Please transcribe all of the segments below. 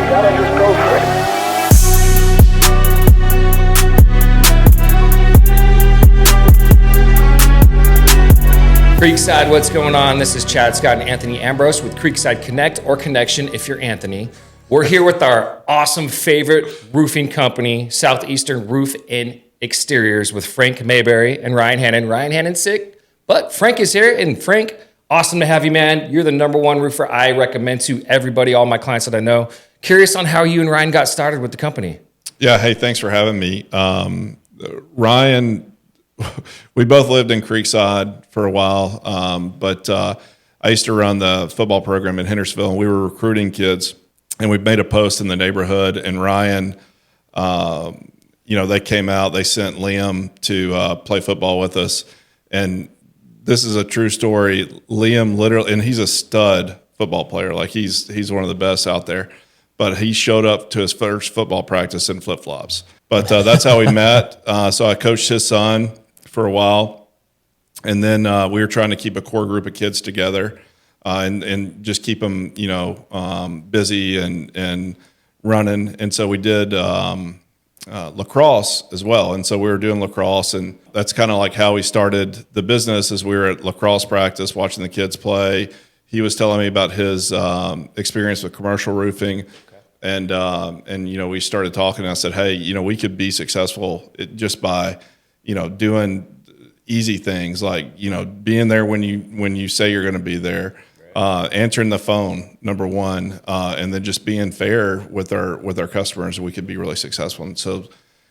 gotta just go for it. Creekside, what's going on? This is Chad Scott and Anthony Ambrose with Creekside Connect or Connection if you're Anthony. We're here with our awesome favorite roofing company, Southeastern Roof and Exteriors, with Frank Mayberry and Ryan Hannon. Ryan Hannon's sick, but Frank is here. And Frank, awesome to have you, man. You're the number one roofer I recommend to everybody, all my clients that I know. Curious on how you and Ryan got started with the company. Yeah, hey, thanks for having me. Ryan, we both lived in Creekside for a while, but I used to run the football program in Hendersonville, and we were recruiting kids, and we made a post in the neighborhood, and Ryan, they came out, they sent Liam to play football with us, and this is a true story. Liam literally, and he's a stud football player, like he's one of the best out there, but he showed up to his first football practice in flip-flops. But that's how we met. So I coached his son for a while, and then we were trying to keep a core group of kids together and just keep them, busy and running. And so we did lacrosse as well. And so we were doing lacrosse, and that's kind of like how we started the business. As we were at lacrosse practice watching the kids play, he was telling me about his experience with commercial roofing. And we started talking, and I said, hey, we could be successful just by, doing easy things like, being there when you say you're going to be there, answering the phone, number one, and then just being fair with our customers. We could be really successful. And so,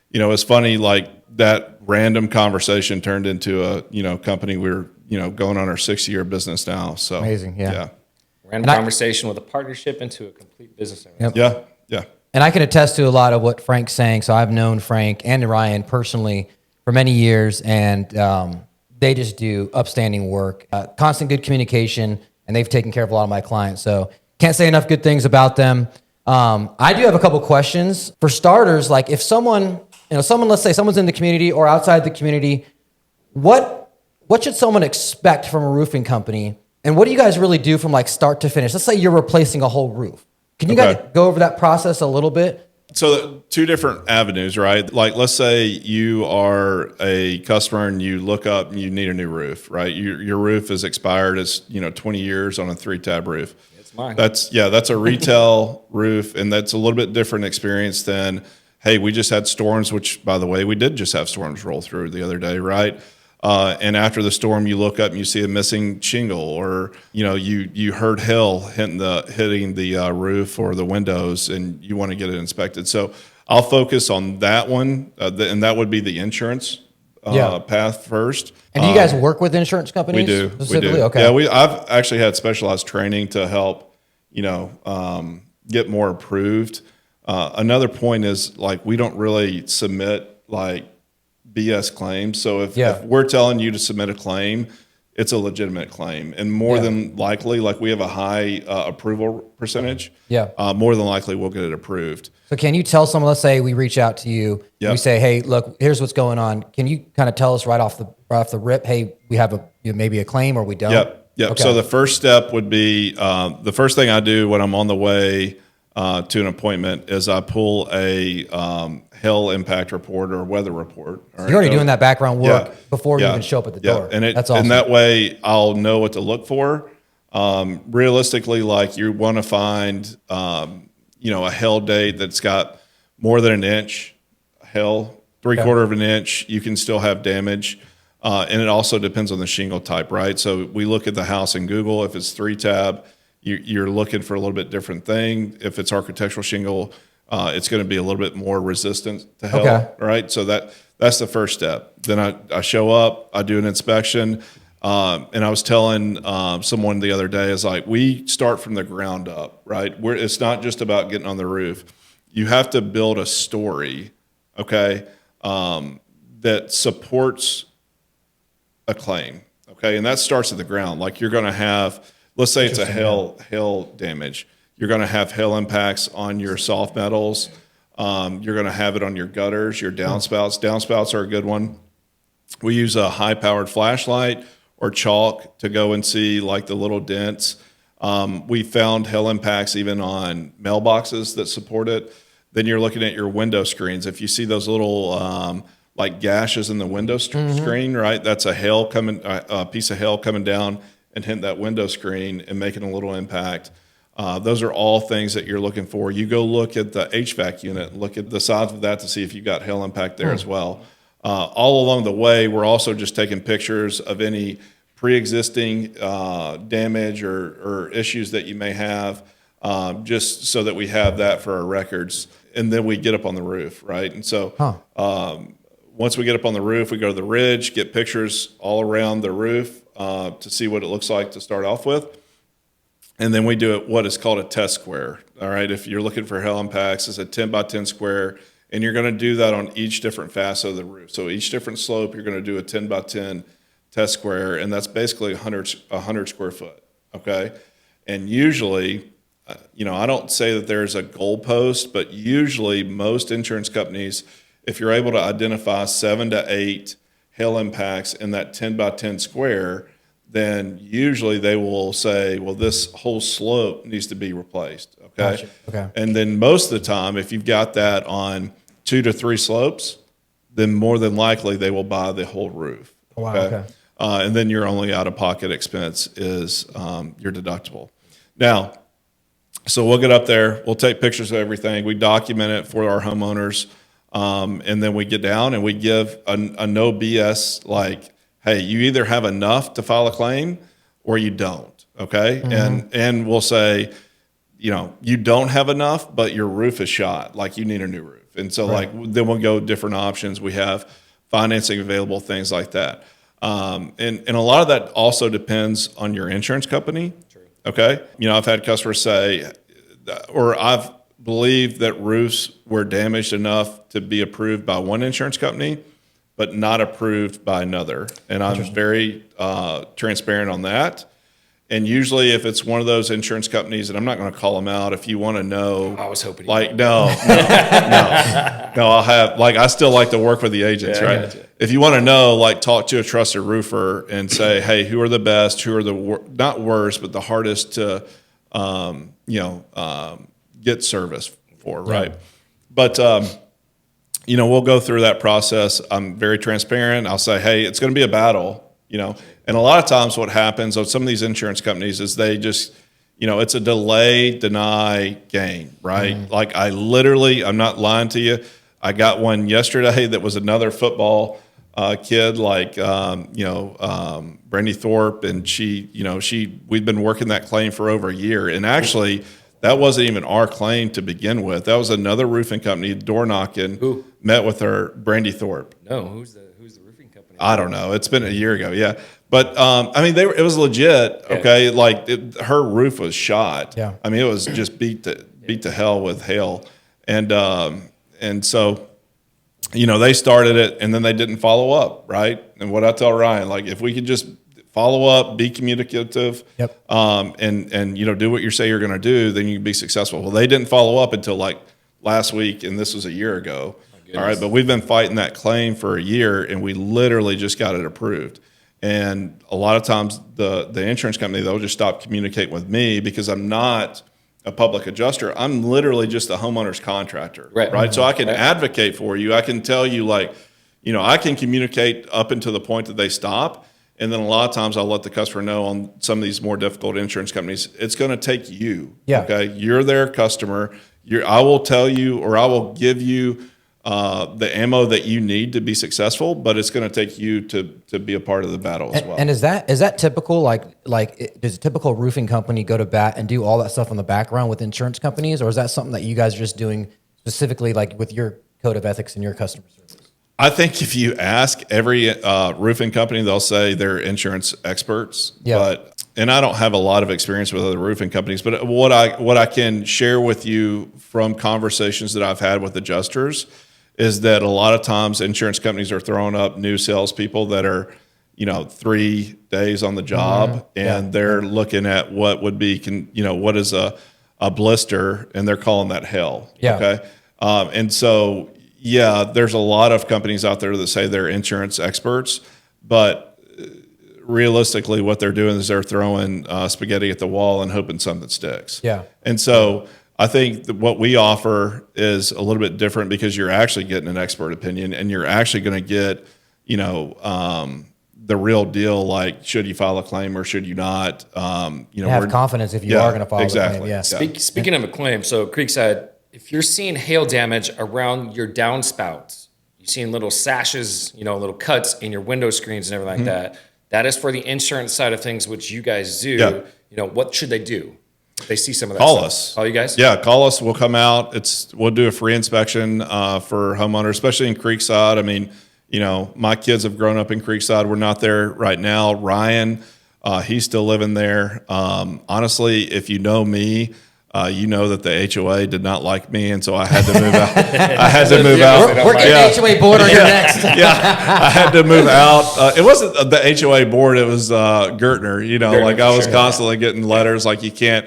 it's funny, like that random conversation turned into a, company. We're, going on our 6-year business now. So amazing. Yeah. Random conversation with a partnership into a complete business. Yep. Yeah. And I can attest to a lot of what Frank's saying. So I've known Frank and Ryan personally for many years, and they just do upstanding work, constant good communication, and they've taken care of a lot of my clients. So can't say enough good things about them. I do have a couple questions. For starters, like if someone, let's say someone's in the community or outside the community, what should someone expect from a roofing company? And what do you guys really do from like start to finish? Let's say you're replacing a whole roof. Can you guys go over that process a little bit? So two different avenues, right? Like let's say you are a customer and you look up and you need a new roof, right? Your roof is expired. It's 20 years on a 3-tab roof. It's mine. That's a retail roof, and that's a little bit different experience than, hey, we just had storms, which by the way, we did just have storms roll through the other day, right? And after the storm, you look up and you see a missing shingle, or you heard hail hitting the roof or the windows, and you want to get it inspected. So I'll focus on that one, and that would be the insurance path first. And do you guys work with insurance companies? We do. Specifically? Okay. Yeah, I've actually had specialized training to help get more approved. Another point is like we don't really submit like BS claims. So if we're telling you to submit a claim, it's a legitimate claim. And more than likely, like we have a high approval percentage. Yeah. More than likely we'll get it approved. So can you tell someone, let's say we reach out to you, we say, hey, look, here's what's going on. Can you kind of tell us right off the rip, hey, we have maybe a claim or we don't? Yep. Okay. So the first step would be, the first thing I do when I'm on the way to an appointment is I pull a hail impact report or weather report. So you're already doing that background work before you even show up at the door. And that's awesome. And that way I'll know what to look for. Realistically, like you want to find, a hail date that's got more than an inch hail, 3/4 of an inch, you can still have damage. And it also depends on the shingle type, right? So we look at the house in Google. If it's 3-tab, you're looking for a little bit different thing. If it's architectural shingle, it's going to be a little bit more resistant to hail, right? So that's the first step. Then I show up, I do an inspection, and I was telling someone the other day, is like we start from the ground up, right? It's not just about getting on the roof. You have to build a story, that supports a claim, and that starts at the ground. Like you're going to have, let's say it's a hail damage. You're going to have hail impacts on your soft metals. You're going to have it on your gutters, your downspouts. Downspouts are a good one. We use a high-powered flashlight or chalk to go and see like the little dents. We found hail impacts even on mailboxes that support it. Then you're looking at your window screens. If you see those little like gashes in the window screen, right? That's a piece of hail coming down and hitting that window screen and making a little impact. Those are all things that you're looking for. You go look at the HVAC unit, look at the size of that to see if you got hail impact there as well. All along the way, we're also just taking pictures of any pre-existing damage or issues that you may have, just so that we have that for our records. And then we get up on the roof, right? And so once we get up on the roof, we go to the ridge, get pictures all around the roof to see what it looks like to start off with. And then we do what is called a test square. All right, if you're looking for hail impacts, it's a 10 by 10 square, and you're going to do that on each different facet of the roof. So each different slope, you're going to do a 10 by 10 test square, and that's basically 100 square foot. Okay, and usually, I don't say that there's a goalpost, but usually most insurance companies, if you're able to identify 7 to 8 hail impacts in that 10 by 10 square, then usually they will say, well, this whole slope needs to be replaced. Okay. Gotcha. Okay. And then most of the time, if you've got that on 2 to 3 slopes, then more than likely they will buy the whole roof. Oh, wow. Okay. And then your only out-of-pocket expense is your deductible. Now, so we'll get up there, we'll take pictures of everything, we document it for our homeowners, and then we get down and we give a no BS, like, hey, you either have enough to file a claim or you don't, okay? And we'll say, you don't have enough, but your roof is shot, like you need a new roof. And so then we'll go different options. We have financing available, things like that. And a lot of that also depends on your insurance company. True. Okay. I've had customers say, or I've believed that roofs were damaged enough to be approved by one insurance company, but not approved by another. And I'm very transparent on that. And usually if it's one of those insurance companies, and I'm not going to call them out, if you want to know. I was hoping. Like, no, I'll have, like, I still like to work with the agents, right? Gotcha. If you want to know, like, talk to a trusted roofer and say, hey, who are the best, who are the, not worst, but the hardest to, get service for, right? But, we'll go through that process. I'm very transparent. I'll say, hey, it's going to be a battle, And a lot of times what happens on some of these insurance companies is they just, it's a delay, deny game, right? Mm-hmm. Like I'm not lying to you. I got one yesterday that was another football kid, like, Brandy Thorpe, and we'd been working that claim for over a year. And actually, that wasn't even our claim to begin with. That was another roofing company, door knocking. Who? Met with her, Brandy Thorpe. No, who's the roofing company? I don't know. It's been a year ago, yeah. But it was legit. Okay, like her roof was shot. Yeah. I mean, it was just beat to hell with hail, and so, they started it and then they didn't follow up, right? And what I tell Ryan, like, if we could just follow up, be communicative, yep. And do what you say you're going to do, then you can be successful. Well, they didn't follow up until like last week, and this was a year ago. All right, but we've been fighting that claim for a year, and we literally just got it approved. And a lot of times the insurance company, they'll just stop communicating with me because I'm not a public adjuster. I'm literally just a homeowner's contractor, right? Mm-hmm. So I can advocate for you. I can tell you, like, I can communicate up until the point that they stop. And then a lot of times I'll let the customer know on some of these more difficult insurance companies, it's going to take you. Yeah. Okay. You're their customer. I will tell you, or I will give you the ammo that you need to be successful, but it's going to take you to be a part of the battle as well. And is that typical? Does a typical roofing company go to bat and do all that stuff in the background with insurance companies, or is that something that you guys are just doing specifically, like with your code of ethics and your customer service? I think if you ask every roofing company, they'll say they're insurance experts. Yeah. And I don't have a lot of experience with other roofing companies, but what I can share with you from conversations that I've had with adjusters is that a lot of times insurance companies are throwing up new salespeople that are, 3 days on the job, and they're looking at what would be, what is a blister, and they're calling that hell. Yeah. Okay. And so, yeah, there's a lot of companies out there that say they're insurance experts, but realistically, what they're doing is they're throwing spaghetti at the wall and hoping something sticks. Yeah. And so I think that what we offer is a little bit different because you're actually getting an expert opinion, and you're actually going to get, the real deal. Like, should you file a claim or should you not? Have confidence if you are going to file exactly. a claim. Yeah. Speaking of a claim, so Creekside, if you're seeing hail damage around your downspouts, you're seeing little sashes, little cuts in your window screens and everything like that. That is for the insurance side of things, which you guys do. Yeah. What should they do? If they see some of that Call stuff? us. Call you guys? Yeah, call us. We'll come out. We'll do a free inspection for homeowners, especially in Creekside. I mean, my kids have grown up in Creekside. We're not there right now. Ryan, he's still living there. Honestly, if you know me, you know that the HOA did not like me, and so I had to move out. I had to move out. We're getting HOA board on your next. Yeah, I had to move out. It wasn't the HOA board; it was Gertner. I was constantly getting letters like you can't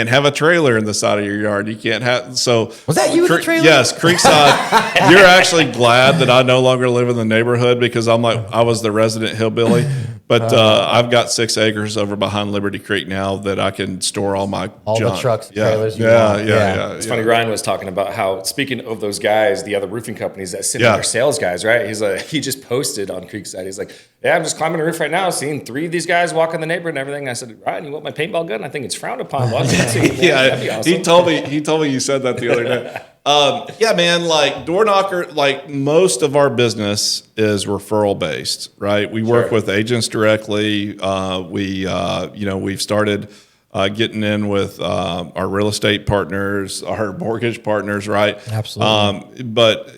have a trailer in the side of your yard. You can't have. So was that you with the trailer? Yes, Creekside. You're actually glad that I no longer live in the neighborhood because I was the resident hillbilly. But I've got 6 acres over behind Liberty Creek now that I can store all my junk. The trucks, trailers. Yeah. It's funny. Ryan was talking about how, speaking of those guys, the other roofing companies that send out their sales guys, right? He's like, he just posted on Creekside. He's like, yeah, I'm just climbing the roof right now, seeing 3 of these guys walk in the neighborhood and everything. I said, Ryan, you want my paintball gun? I think it's frowned upon. Well, that'd be awesome. He told me you said that the other day. Yeah, man, like door knocker, like most of our business is referral based, right? We work with agents directly. We've started getting in with our real estate partners, our mortgage partners, right? Absolutely. But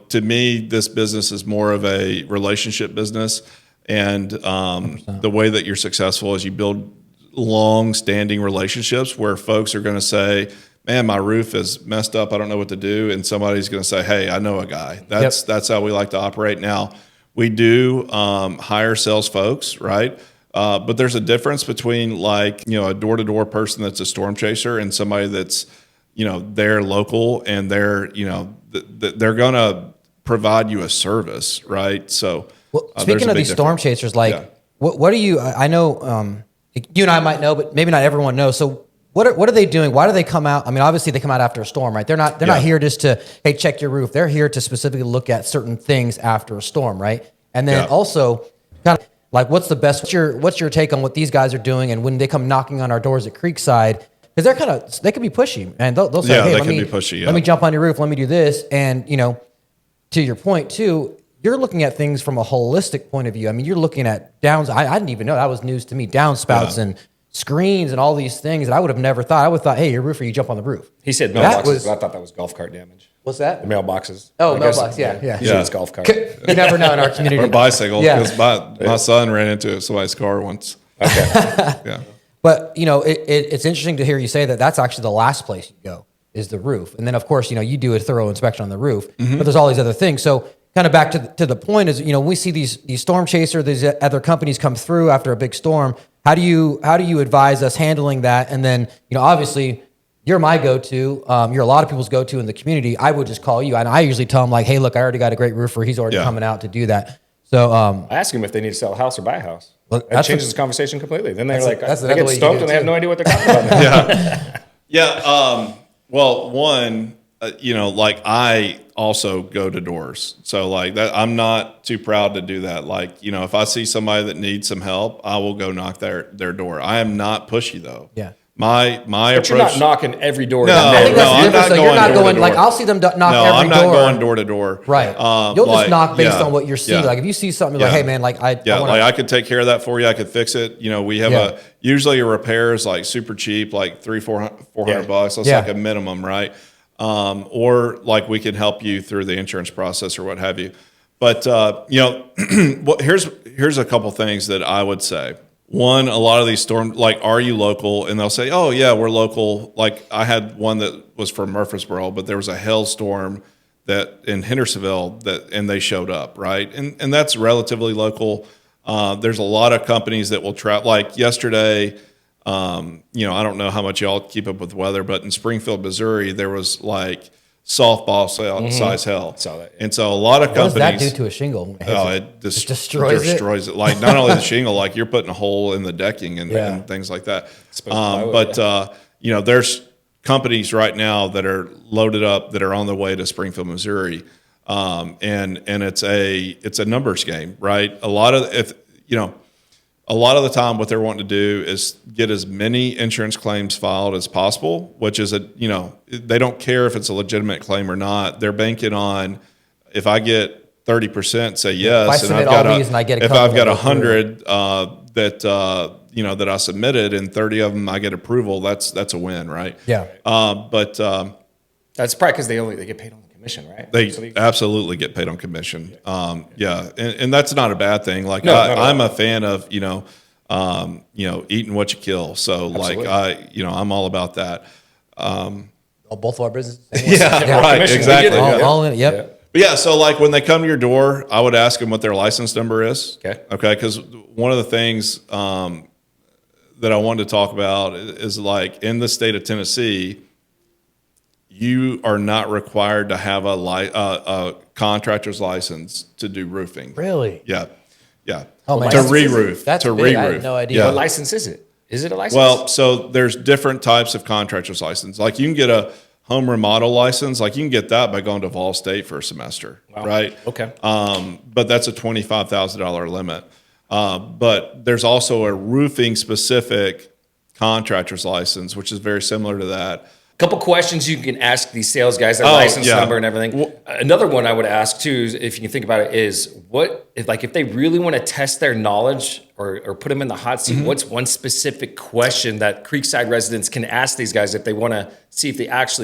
to me, this business is more of a relationship business, and the way that you're successful is you build long-standing relationships where folks are going to say, man, my roof is messed up, I don't know what to do. And somebody's going to say, hey, I know a guy. That's how we like to operate. Now, we do hire sales folks, right? But there's a difference between a door-to-door person that's a storm chaser and somebody that's, they're local and they're going to provide you a service, right? So speaking of these storm chasers, what do you, I know you and I might know, but maybe not everyone knows. So what are they doing? Why do they come out? I mean, obviously they come out after a storm, right? They're not here just to, hey, check your roof. They're here to specifically look at certain things after a storm, right? And then also kind of like, what's your take on what these guys are doing? And when they come knocking on our doors at Creekside, because they can be pushy and they'll say, hey, let me jump on your roof. Let me do this. And, to your point too, you're looking at things from a holistic point of view. I mean, you're looking at downs. I didn't even know, that was news to me, downspouts and screens and all these things that I would have never thought. I would have thought, hey, your roofer, you jump on the roof. He said mailboxes, but I thought that was golf cart damage. What's that? The mailboxes. Oh, mailbox, yeah. Usually it's golf cart. You never know in our community. Or bicycle, because my son ran into somebody's car once. Okay. Yeah. But, it's interesting to hear you say that that's actually the last place you go is the roof. And then, of course, you do a thorough inspection on the roof, but there's all these other things. So kind of back to the point is, when we see these storm chaser, these other companies come through after a big storm, how do you advise us handling that? And then, obviously you're my go-to, you're a lot of people's go-to in the community. I would just call you and I usually tell them like, hey, look, I already got a great roofer. He's already coming out to do that. So I ask them if they need to sell a house or buy a house. Well, that changes the conversation completely. Then they're like, they get way stumped and they have no idea what they're talking about. Yeah. Well, one, I also go to doors. So that, I'm not too proud to do that. If I see somebody that needs some help, I will go knock their door. I am not pushy though. Yeah. My but approach. you're not knocking every door. No, I think that's the I'm difference. not So you're not going going door like to door. I'll see them knock every door. No, I'm not going door to door. Right. You'll just knock based on what you're seeing. Like if you see something like, hey man, I could take care of that for you. I could fix it. We have usually a repair is super cheap, like $400 bucks. That's like a minimum, right? Or we can help you through the insurance process or what have you. But here's a couple things that I would say. One, a lot of these storms, are you local? And they'll say, oh yeah, we're local. I had one that was from Murfreesboro, but there was a hailstorm that in Hendersonville and they showed up, right? And that's relatively local. There's a lot of companies that will travel. Like yesterday, I don't know how much y'all keep up with weather, but in Springfield, Missouri, there was softball size hail. Saw that, yeah. And so a lot of What does companies. that do to a shingle? Oh, it destroys it. Like not only the shingle, like you're putting a hole in the decking and, Yeah. and things like that. plywood, There's companies right now that are loaded up that are on their way to Springfield, Missouri, and it's a numbers game, right? A lot of the time, what they're wanting to do is get as many insurance claims filed as possible, which is they don't care if it's a legitimate claim or not. They're banking on if I get 30% say yes, If I submit all these and I get a if couple I've got that go through. 100 that I submitted and 30 of them I get approval, that's a win, right? Yeah. But That's probably because they get paid on the commission, right? they So absolutely get paid on commission. And that's not a bad thing. Like No, not at all. I'm a fan of eating what you kill. So Absolutely. I'm all about that. Both of our businesses. Yeah, right, commission, we exactly. get it. All in it. Yep. Yeah. But yeah, so like when they come to your door, I would ask them what their license number is. Okay. Because one of the things that I wanted to talk about is like in the state of Tennessee, you are not required to have a contractor's license to do roofing. Really? Yeah. Oh, man. To That's- re-roof. that's to big. I had re-roof. no idea. Yeah. What license is it? Is it a license? Well, so there's different types of contractor's license. Like you can get a home remodel license. Like you can get that by going to Vol State for a semester, right? Okay. But that's a $25,000 limit. But there's also a roofing specific contractor's license, which is very similar to that. Couple questions you can ask these sales guys, their Oh, license yeah. number and everything. Another one I would ask too, is if you can think about it, is if they really want to test their knowledge or put them in the hot seat, what's one specific question that Creekside residents can ask these guys if they want to see if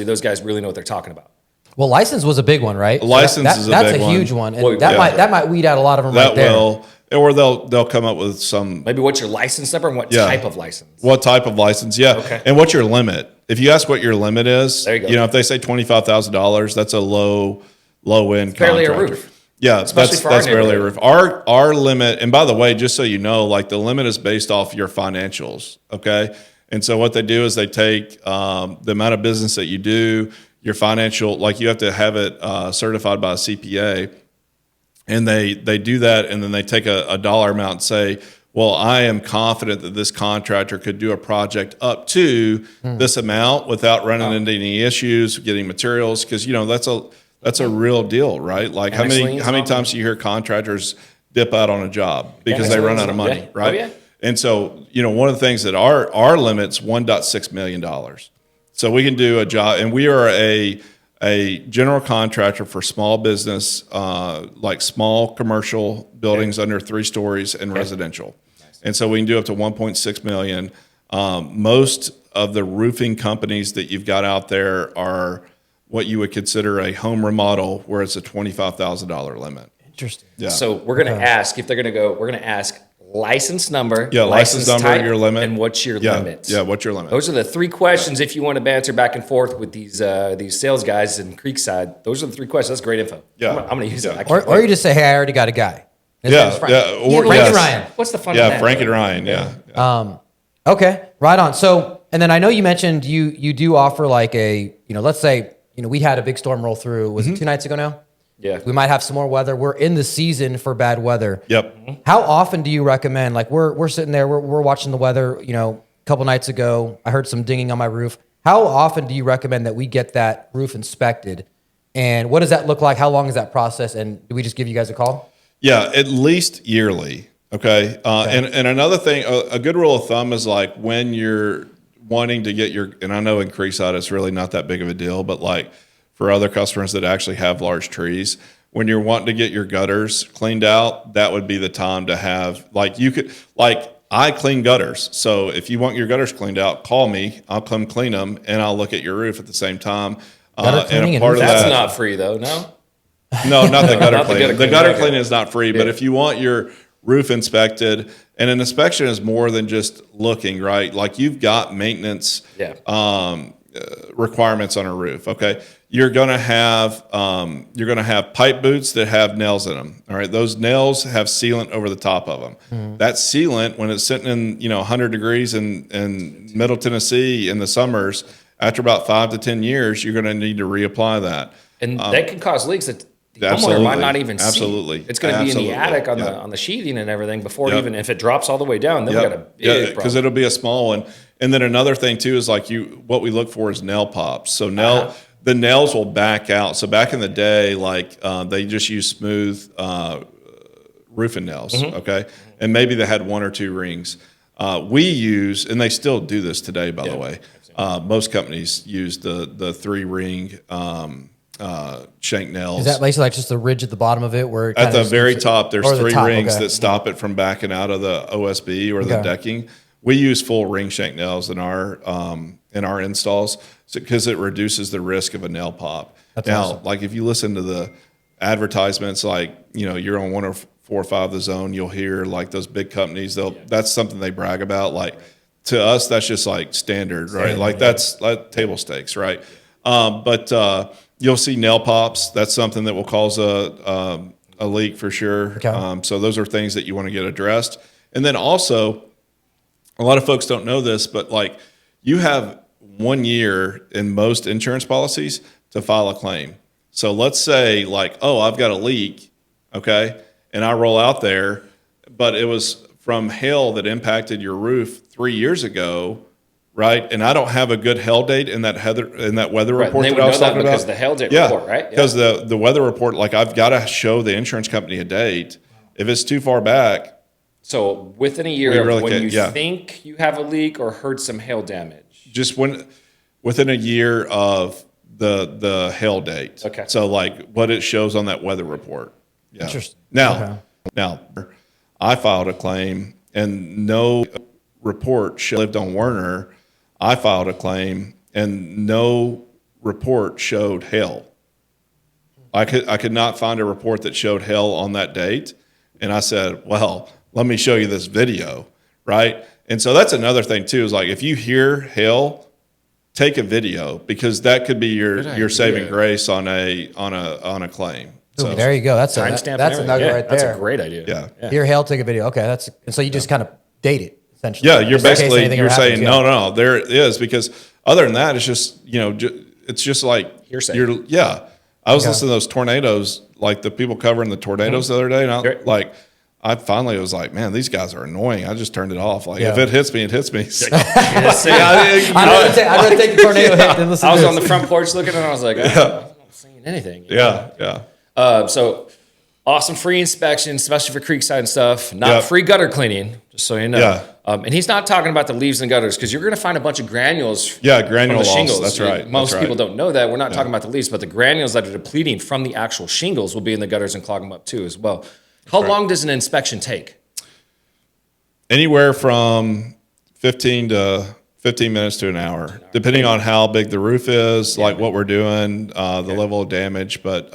those guys really know what they're talking about? Well, license was a big one, right? License is a that's big a one. huge one, and Well, that might weed out a lot of them right That there. will, or they'll come up with some. Maybe what's your license number and what Yeah. type of license? What type of license? Yeah. Okay. And what's your limit? If you ask what your limit is, There you go. if they say $25,000, that's a low end barely a contractor. roof. Yeah, Especially for our that's barely a neighborhood. roof. Our limit, and by the way, just so you know, like the limit is based off your financials. Okay. And so what they do is they take the amount of business that you do, your financial, like you have to have it certified by a CPA. And they do that, and then they take a dollar amount and say, well, I am confident that this contractor could do a project up to this amount without running into any issues, getting materials, because that's a real deal, right? Like how many times do you hear contractors dip out on a job because they run out of money, Yeah. right? Oh, yeah. And so one of the things that our limit's $1.6 million. So we can do a job, and we are a general contractor for small business, like small commercial buildings under 3 stories and residential. And so we can do up to 1.6 million. Most of the roofing companies that you've got out there are what you would consider a home remodel, where it's a $25,000 limit. Interesting. Yeah. So we're going to ask if they're going to go. We're going to ask license number. Yeah, license number, type, your limit, and what's your limit. Yeah, what's your limit? Those are the 3 questions. If you want to banter back and forth with these sales guys in Creekside, those are the 3 questions. That's great info. Yeah. I'm going to use it. Yeah. I can't Or wait. you just say, hey, I already got a guy. His Yeah, name's Frank. yeah, or- Frank yes. and Ryan. What's the fun? of Yeah, that? Frank and Ryan. Yeah. Okay, right on. So, and then I know you mentioned you do offer like let's say, we had a big storm roll through. Was it 2 nights ago now? Yeah. We might have some more weather. We're in the season for bad weather. Yep. How often do you recommend? Like we're sitting there, we're watching the weather. A couple nights ago, I heard some dinging on my roof. How often do you recommend that we get that roof inspected? And what does that look like? How long is that process? And do we just give you guys a call? Yeah, at least yearly. Okay. And another thing, a good rule of thumb is like when you're wanting to get and I know in Creekside it's really not that big of a deal, but like for other customers that actually have large trees, when you're wanting to get your gutters cleaned out, that would be the time to have, I clean gutters. So if you want your gutters cleaned out, call me. I'll come clean them, and I'll look at your roof at the same time. Gutter cleaning and part of roof- That's that, not free though. No. no, not the gutter Not the cleaning. gutter The cleaning, gutter okay. cleaning is not free, but if you want your roof inspected, and an inspection is more than just looking, right? Like you've got maintenance requirements on a roof. Okay, you're gonna have pipe boots that have nails in them. All right, those nails have sealant over the top of them. That sealant, when it's sitting in 100 degrees in Middle Tennessee in the summers, After about 5 to 10 years, you're going to need to reapply that. And that can cause leaks that the Absolutely. homeowner might not even see. Absolutely. It's going to be in the Absolutely. attic on the sheathing and everything before it even, if it drops all the way down, then we got a big problem. Because it'll be a small one. And then another thing too is like what we look for is nail pops. So the nails will back out. So back in the day, like they just used smooth roofing nails, okay? And maybe they had 1 or 2 rings. We use, and they still do this today, by the way. Most companies use the 3-ring shank nails. Is that basically like just the ridge at the bottom of it where it at the kinda very top? There's or the 3 top, rings okay. that stop it from backing out of the OSB or the Okay. decking. We use full ring shank nails in our installs because it reduces the risk of a nail pop. That's now, awesome. like if you listen to the advertisements, like you're on 104.5 The Zone, you'll hear like those big companies. That's something they brag about. Like to us, that's just like standard, right? Like that's like table stakes, right? But you'll see nail pops. That's something that will cause a leak for sure. Okay. So those are things that you want to get addressed. And then also, a lot of folks don't know this, but like you have 1 year in most insurance policies to file a claim. So let's say like, oh, I've got a leak, okay, and I roll out there, but it was from hail that impacted your roof 3 years ago, right? And I don't have a good hail date in that weather Right, report and they that I would was know that talking about. because the hail date report, right? Yeah. Because the weather report, like I've got to show the insurance company a date. If it's too far back, So within a year We of really when can't- you yeah. think you have a leak or heard some hail damage. just within a year of the hail date. Okay. So like what it shows on that weather report. Yeah. Interesting. Now I filed a claim and no report lived on Werner. I filed a claim and no report showed hail. I could not find a report that showed hail on that date. And I said, well, let me show you this video, right? And so that's another thing too, is like if you hear hail, take a video because that could be your saving grace on a claim. So There you go. That's Timestamp. that's a and nugget everything. right there. That's a great idea. yeah. Your hail take a video. Okay, and so you just kind of date it essentially. Yeah, you're Just in case basically anything you're ever saying happens, no, there it is because other than that, it's just it's just like Hearsay. I was listening to those tornadoes, like the people covering the tornadoes the other day, and I finally was like, man, these guys are annoying. I just turned it off. Like if it hits me, it hits me. So, I'd rather take a tornado hit than listen I was to on the this. front porch looking and I was like, I'm not seeing anything. yeah. So awesome free inspection, especially for Creekside and stuff. Not Yep. free gutter cleaning, just so you know. Yeah. And he's not talking about the leaves and gutters because you're going to find a bunch of granules. Yeah, from granule the loss. shingles. That's right. Most That's people right. don't know that. We're not talking about the leaves, but the granules that are depleting from the actual shingles will be in the gutters and clog them up too as well. How long does an inspection take? Anywhere from 15 minutes to an hour, depending on how big the roof is, like what we're doing, the level of damage. But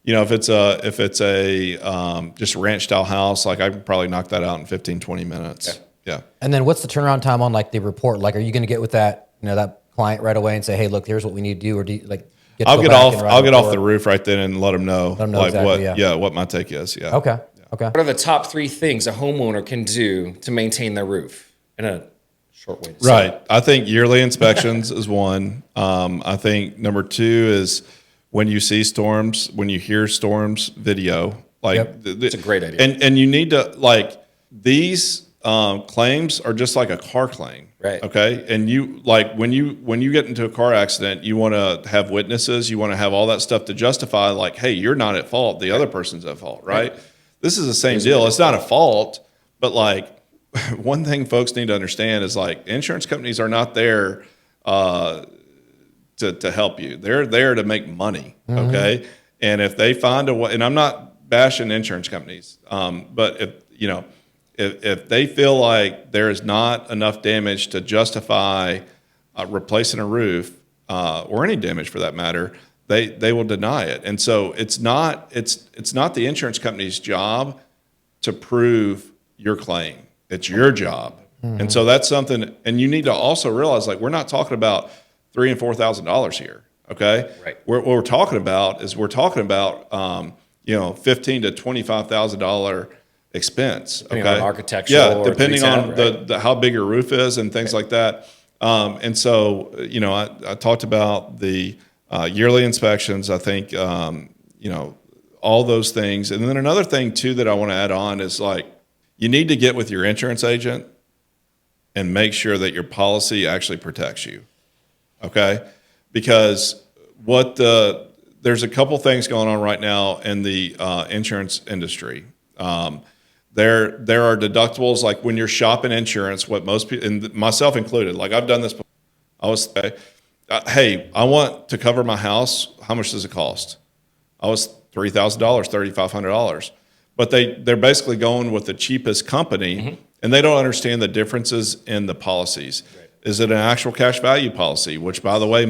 if it's a just ranch style house, like I can probably knock that out in 15, 20 minutes. Okay. Yeah. And then what's the turnaround time on like the report? Like, are you going to get with that that client right away and say, hey, look, here's what we need to do, or do you, like I'll get off the roof right then and let them know, them know like exactly, what my take is. Yeah. Okay. What are the top 3 things a homeowner can do to maintain their roof in a short way to say it? Right. I think yearly inspections is one. I think number 2 is when you see storms, when you hear storms, video. Like It's a great idea. And you need to these claims are just like a car claim. Right. Okay. And you when you get into a car accident, you want to have witnesses, you want to have all that stuff to justify like, hey, you're not at fault. The other person's at fault. Right. This is the same deal. It's not a fault, but like one thing folks need to understand is like insurance companies are not there to help you. They're there to make money. Okay. And if they find a way, and I'm not bashing insurance companies, but if they feel like there is not enough damage to justify replacing a roof or any damage for that matter, they will deny it. And so it's not the insurance company's job to prove your claim. It's your job. And so that's something, and you need to also realize like we're not talking about $3,000 and $4,000 here. Okay. Right. What we're talking about $15,000 to $25,000 expense. Depending okay. on architecture Yeah. or Depending on right? the how big your roof is and things like that. And so, I talked about the yearly inspections. I think, all those things. And then another thing too that I want to add on is like, you need to get with your insurance agent and make sure that your policy actually protects you. Okay? Because there's a couple things going on right now in the insurance industry. There are deductibles, like when you're shopping insurance, what most people, and myself included, like I've done this before. I was, hey, I want to cover my house. How much does it cost? I was $3,000, $3,500. But they're basically going with the cheapest company, and they don't understand the differences in the policies. Right. Is it an actual cash value policy, which, by the way,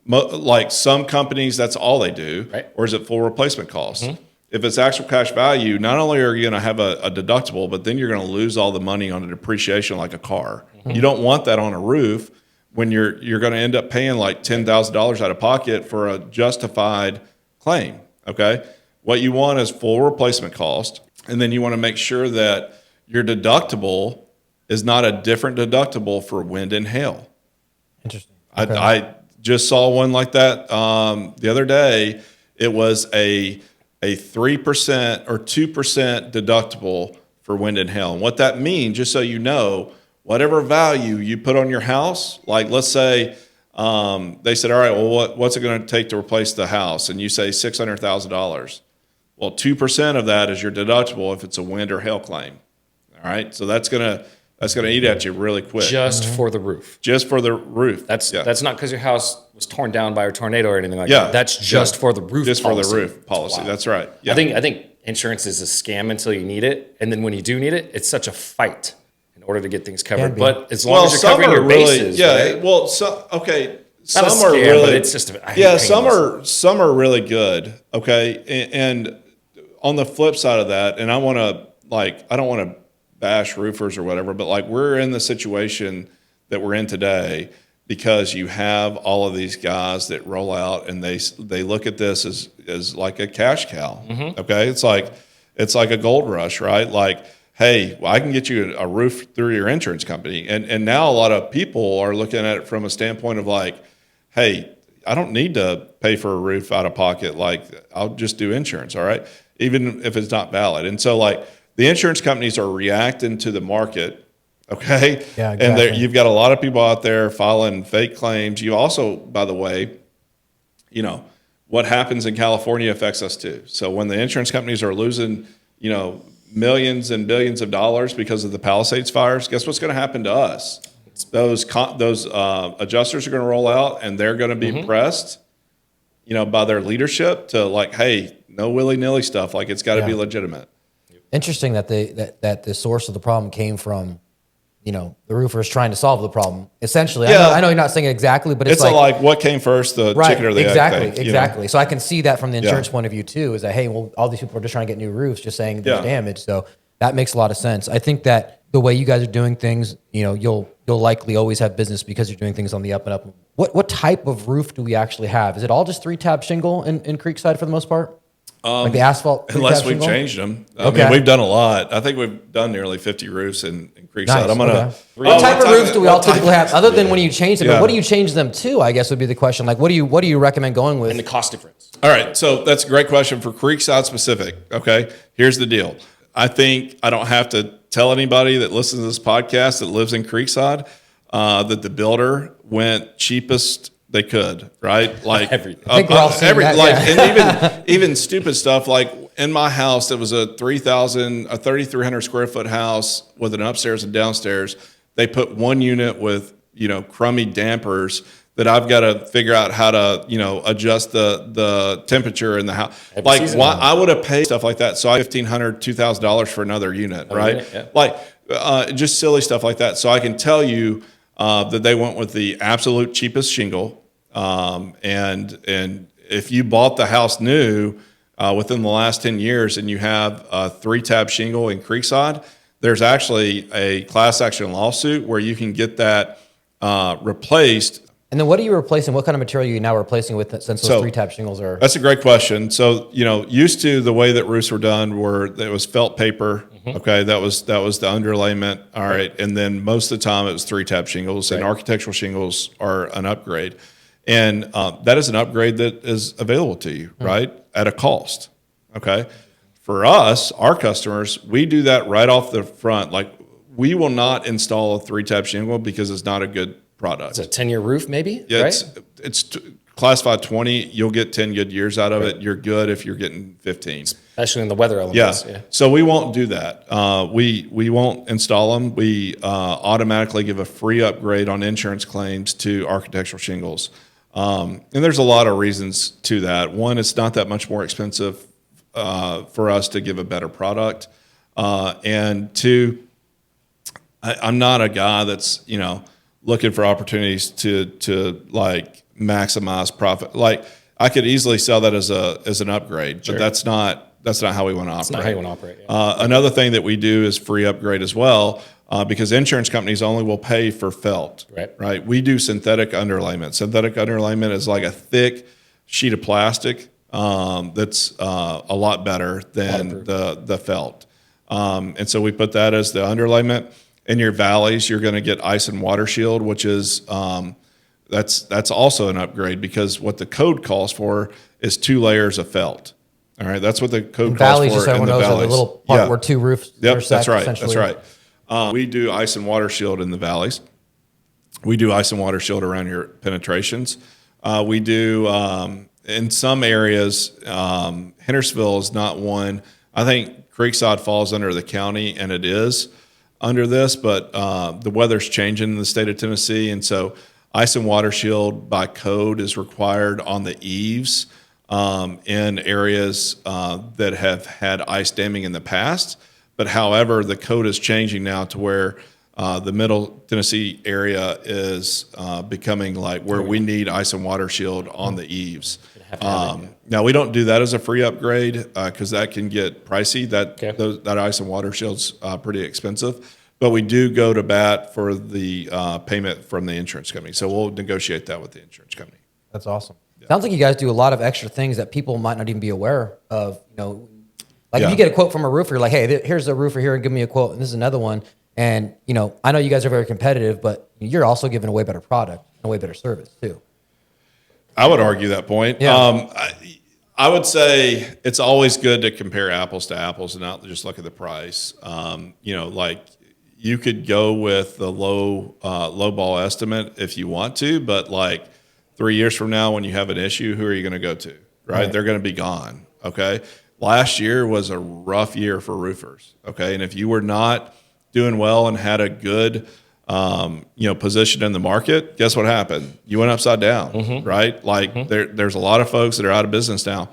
like some companies, that's all they do, right? Or is it full replacement cost? If it's actual cash value, not only are you going to have a deductible, but then you're going to lose all the money on a depreciation like a car. You don't want that on a roof when you're going to end up paying like $10,000 out of pocket for a justified claim, okay? What you want is full replacement cost, and then you want to make sure that your deductible is not a different deductible for wind and hail. Interesting. Okay. I just saw one like that the other day. It was a 3% or 2% deductible for wind and hail. And what that means, just so you know, whatever value you put on your house, like let's say they said, all right, well, what's it going to take to replace the house? And you say $600,000. Well, 2% of that is your deductible if it's a wind or hail claim. All right, so that's gonna eat at you really quick. Just for the roof. Just for the roof. That's not because your house was torn down by a tornado or anything like that. That's just for the roof. Just policy. For the roof policy. Wow. That's right. Yeah. I think insurance is a scam until you need it, and then when you do need it, it's such a fight in order to get things covered. But as long as you're covering your bases, right? Well, okay. Some are really, but it's just some are really good. Okay, and on the flip side of that, and I don't want to bash roofers or whatever, but like we're in the situation that we're in today because you have all of these guys that roll out and they look at this as like a cash cow. Okay, it's like a gold rush, right? Like, hey, well, I can get you a roof through your insurance company, and now a lot of people are looking at it from a standpoint of like, hey, I don't need to pay for a roof out of pocket. Like, I'll just do insurance, all right? Even if it's not valid. And so, like, the insurance companies are reacting to the market, okay? Yeah, exactly. And you've got a lot of people out there filing fake claims. You also, by the way, what happens in California affects us too. So when the insurance companies are losing, millions and billions of dollars because of the Palisades fires, guess what's going to happen to us? Those adjusters are going to roll out, and they're going to be pressed, by their leadership to like, hey, no willy-nilly stuff. Like, it's got to be legitimate. Interesting that that the source of the problem came from, the roofers trying to solve the problem. Essentially, I know you're not saying it exactly, but it's like what came first, the chicken or the egg thing, Exactly. So I can see that from the insurance point of view too. Is that, hey, well, all these people are just trying to get new roofs, just saying there's damage. So that makes a lot of sense. I think that the way you guys are doing things, you'll likely always have business because you're doing things on the up and up. What type of roof do we actually have? Is it all just 3-tab shingle in Creekside for the most part? Like the asphalt? Unless we've changed them. I mean, we've done a lot. I think we've done nearly 50 roofs in Creekside. Nice. What type of roofs do we all typically have, other than when you change them? What do you change them to, I guess would be the question. Like, what do you recommend going with? And the cost difference. All right, so that's a great question for Creekside specific, okay? Here's the deal. I think I don't have to tell anybody that listens to this podcast that lives in Creekside that the builder went cheapest they could, right? Like everything. I think we're all seeing that, and even stupid stuff. Like in my house, it was a 3,300 square foot house with an upstairs and downstairs. They put one unit with crummy dampers that I've got to figure out how to adjust the temperature in the house. Like why I would have paid stuff like that. So I $1,500, $2,000 for another unit, right? Yeah. Like just silly stuff like that. So I can tell you that they went with the absolute cheapest shingle. And if you bought the house new within the last 10 years and you have a 3-tab shingle in Creekside, there's actually a class action lawsuit where you can get that replaced. And then what are you replacing? What kind of material are you now replacing with since those 3-tab shingles are? That's a great question. So, used to the way that roofs were done it was felt paper Okay, that was the underlayment. All right, and then most of the time it was 3-tap shingles, and architectural shingles are an upgrade, and that is an upgrade that is available to you, right, at a cost. Okay, for us, our customers, we do that right off the front. Like, we will not install a 3-tap shingle because it's not a good product. It's a 10-year roof, maybe. Yeah, right? it's classified 20. You'll get 10 good years out of it. You're good if you're getting 15. Especially in the weather elements. Yeah. So we won't do that. We won't install them. We automatically give a free upgrade on insurance claims to architectural shingles. And there's a lot of reasons to that. One, it's not that much more expensive for us to give a better product. And two, I'm not a guy that's, looking for opportunities to like maximize profit. Like, I could easily sell that as an upgrade, but that's not how we want to operate. That's not how you want to operate. Yeah. Another thing that we do is free upgrade as well, because insurance companies only will pay for felt. Right. We do synthetic underlayment. Synthetic underlayment is like a thick sheet of plastic that's a lot better than the felt. And so we put that as the underlayment. In your valleys, you're going to get ice and water shield, which is that's also an upgrade, because what the code calls for is 2 layers of felt. All right, that's what the code calls Valleys, for just so in the everyone knows, are valleys. the little part where 2 roofs Yep, intersect, that's right. essentially. That's right. We do ice and water shield in the valleys. We do ice and water shield around your penetrations. We do in some areas. Hendersonville is not one. I think Creekside falls under the county, and it is under this, but the weather's changing in the state of Tennessee, and so ice and water shield by code is required on the eaves in areas that have had ice damming in the past. But however, the code is changing now to where the Middle Tennessee area is becoming like where we need ice and water shield on the eaves. Now, we don't do that as a free upgrade because that can get pricey. That ice and water shield's pretty expensive. But we do go to bat for the payment from the insurance company. So we'll negotiate that with the insurance company. That's awesome. Yeah. Sounds like you guys do a lot of extra things that people might not even be aware of. Like if you get a quote from a roofer, like, hey, here's a roofer here, and give me a quote, and this is another one. And, I know you guys are very competitive, but you're also giving a way better product and a way better service too. I would argue that point. Yeah. I would say it's always good to compare apples to apples and not just look at the price. Like you could go with the low ball estimate if you want to, but like 3 years from now when you have an issue, who are you going to go to? Right? They're going to be gone. Okay. Last year was a rough year for roofers. Okay. And if you were not doing well and had a good position in the market, guess what happened? You went upside down, right? Like there's a lot of folks that are out of business now.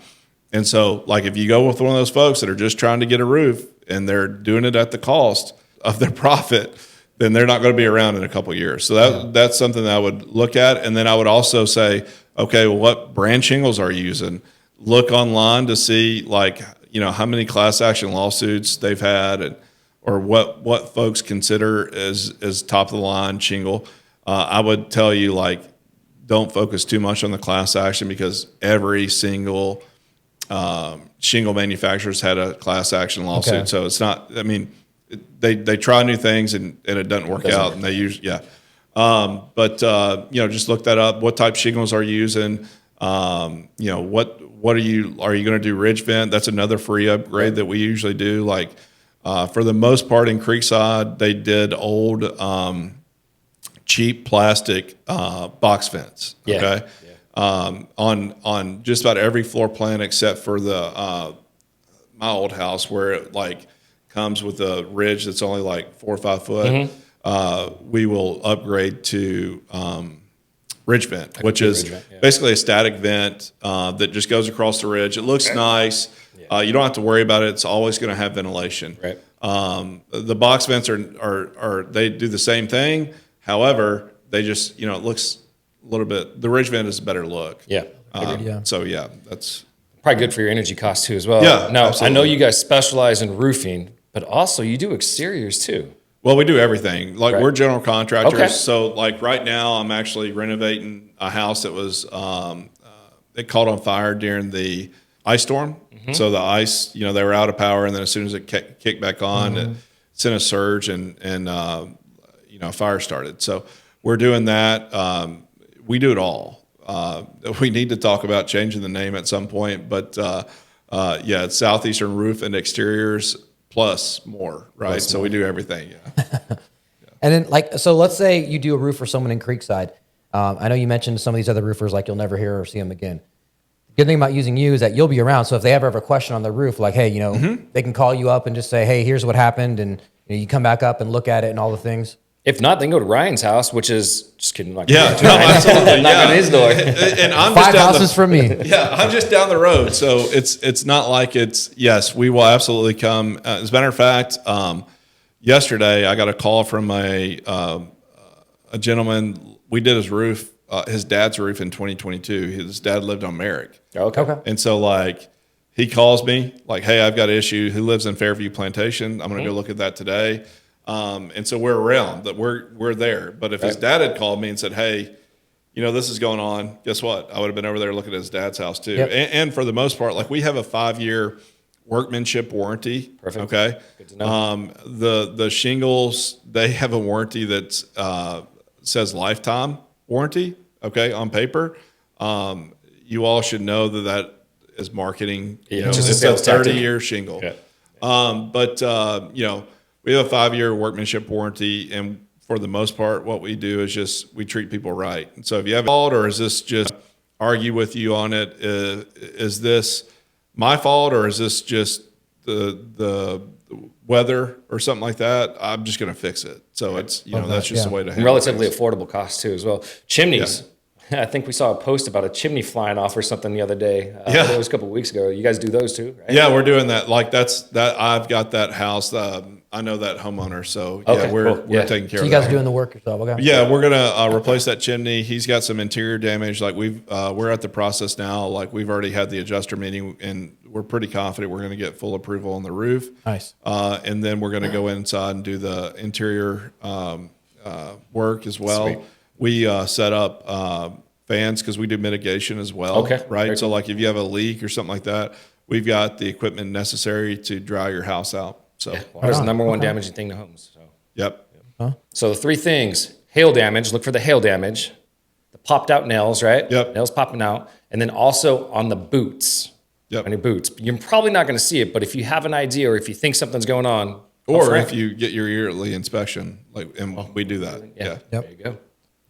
And so like if you go with one of those folks that are just trying to get a roof and they're doing it at the cost of their profit, then they're not going to be around in a couple of years. So that's something that I would look at. And then I would also say, okay, well, what brand shingles are you using? Look online to see how many class action lawsuits they've had or what folks consider as top of the line shingle. I would tell you don't focus too much on the class action because every single shingle manufacturer's had a class action lawsuit. Okay. So it's not. I mean, they try new things and it doesn't work out, and they usually just look that up. What type shingles are you using? What are you going to do? Ridge vent? That's another free upgrade that we usually do. For the most part in Creekside, they did old cheap plastic box vents. Okay. Yeah. On just about every floor plan except for the my old house where it comes with a ridge that's only 4 or 5 foot. We will upgrade to ridge vent, which is basically a static vent that just goes across the ridge. It looks nice. You don't have to worry about it. It's always going to have ventilation. Right. The box vents are they do the same thing. However, they just it looks a little bit. The ridge vent is a better look. Yeah. So that's probably good for your energy costs too as well. Yeah. Now absolutely. I know you guys specialize in roofing, but also you do exteriors too. Well, we do everything. We're general contractors. Okay. So right now I'm actually renovating a house that was it caught on fire during the ice storm. So the ice, they were out of power, and then as soon as it kicked back on, it sent a surge, and a fire started. So we're doing that. We do it all. We need to talk about changing the name at some point, but it's Southeastern Roof and Exteriors plus more, right? Plus so more. We do everything. Yeah. And then, so let's say you do a roof for someone in Creekside. I know you mentioned some of these other roofers, like you'll never hear or see them again. The good thing about using you is that you'll be around. So if they ever have a question on the roof, like, hey, they can call you up and just say, hey, here's what happened. And you come back up and look at it and all the things. If not, then go to Ryan's house, which is just kidding. Absolutely. Knock on his door. And I'm 5 houses from me. Yeah, I'm just down the road. So it's not like yes, we will absolutely come. As a matter of fact, yesterday I got a call from a gentleman. We did his roof. His dad's roof in 2022. His dad lived on Merrick. Okay. And so he calls me like, hey, I've got an issue. He lives in Fairview Plantation. I'm going to go look at that today. And so we're around, that we're there. But if his dad had called me and said, hey, this is going on, guess what? I would have been over there looking at his dad's house too. Yep. And for the most part, we have a 5-year workmanship warranty. Perfect. Okay. Good to know. The shingles, they have a warranty that says lifetime warranty. Okay, on paper, you all should know that is marketing. Yeah, it's a 30-year shingle. Yeah. But we have a 5-year workmanship warranty, and for the most part, what we do is we treat people right. And so if you have a fault, or is this just argue with you on it? Is this my fault, or is this just the weather or something like that? I'm just going to fix it. So it's that's just the way to handle it. Relatively affordable cost too as well. Chimneys. Yeah. I think we saw a post about a chimney flying off or something the other day. It was a couple of weeks ago. You guys do those too, right? Yeah, we're doing that. I've got that house. I know that homeowner, so we're taking care of that. So you guys are doing the work yourself, okay? Yeah, we're gonna replace that chimney. He's got some interior damage. We're at the process now. We've already had the adjuster meeting, and we're pretty confident we're going to get full approval on the roof. Nice. And then we're going to go inside and do the interior work as well. Sweet. We set up fans because we do mitigation as well. Okay. Right. Very so cool. if you have a leak or something like that, we've got the equipment necessary to dry your house out. So water's the number one damaging thing to homes. So. Yep. So the 3 things: hail damage. Look for the hail damage. The popped out nails, right? Yep. Nails popping out, and then also on the boots. Yep. On your boots. You're probably not going to see it, but if you have an idea or if you think something's going on, or if you get your yearly inspection, we do that. Yeah. Yep. There you go.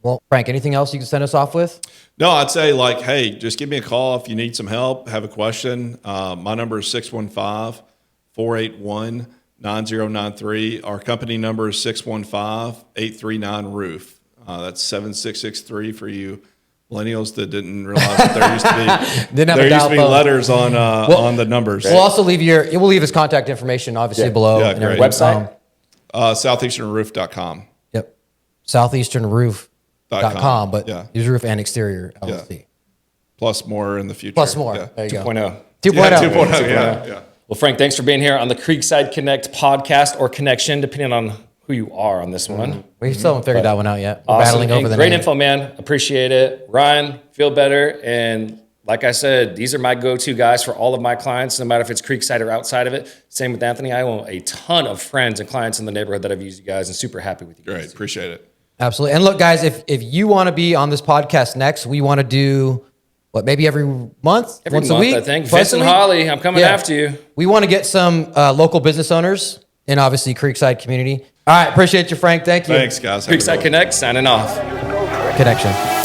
Well, Frank, anything else you can send us off with? No, I'd say hey, just give me a call if you need some help, have a question. My number is 615-481-9093. Our company number is 615-839-ROOF. That's 7663 for you millennials that didn't realize that there used to be letters on the numbers. We'll also leave his contact information obviously below. Yeah, great. Website? Southeasternroof.com. Yep. Southeasternroof.com, but use roof and exterior LLC. Yeah. Plus more in the future. Plus more. Yeah. There you 2.0. go. 2.0. Yeah, 2.0. Yeah. Well, Frank, thanks for being here on the Creekside Connect podcast or connection, depending on who you are on this one. We still haven't figured that one out yet. We're Awesome. battling over the Great name. info, man. Appreciate it. Ryan, feel better. And like I said, these are my go-to guys for all of my clients, no matter if it's Creekside or outside of it. Same with Anthony. I own a ton of friends and clients in the neighborhood that have used you guys and super happy with you guys. Great. Appreciate it. Absolutely. And look, guys, if you want to be on this podcast next, we want to do maybe every month? Every once month, a week? I think. Twice Vince and a week? Holly, I'm coming after you. We want to get some local business owners in obviously Creekside community. All right. Appreciate you, Frank. Thank you. Thanks, guys. Creekside Connect, signing off. Connection.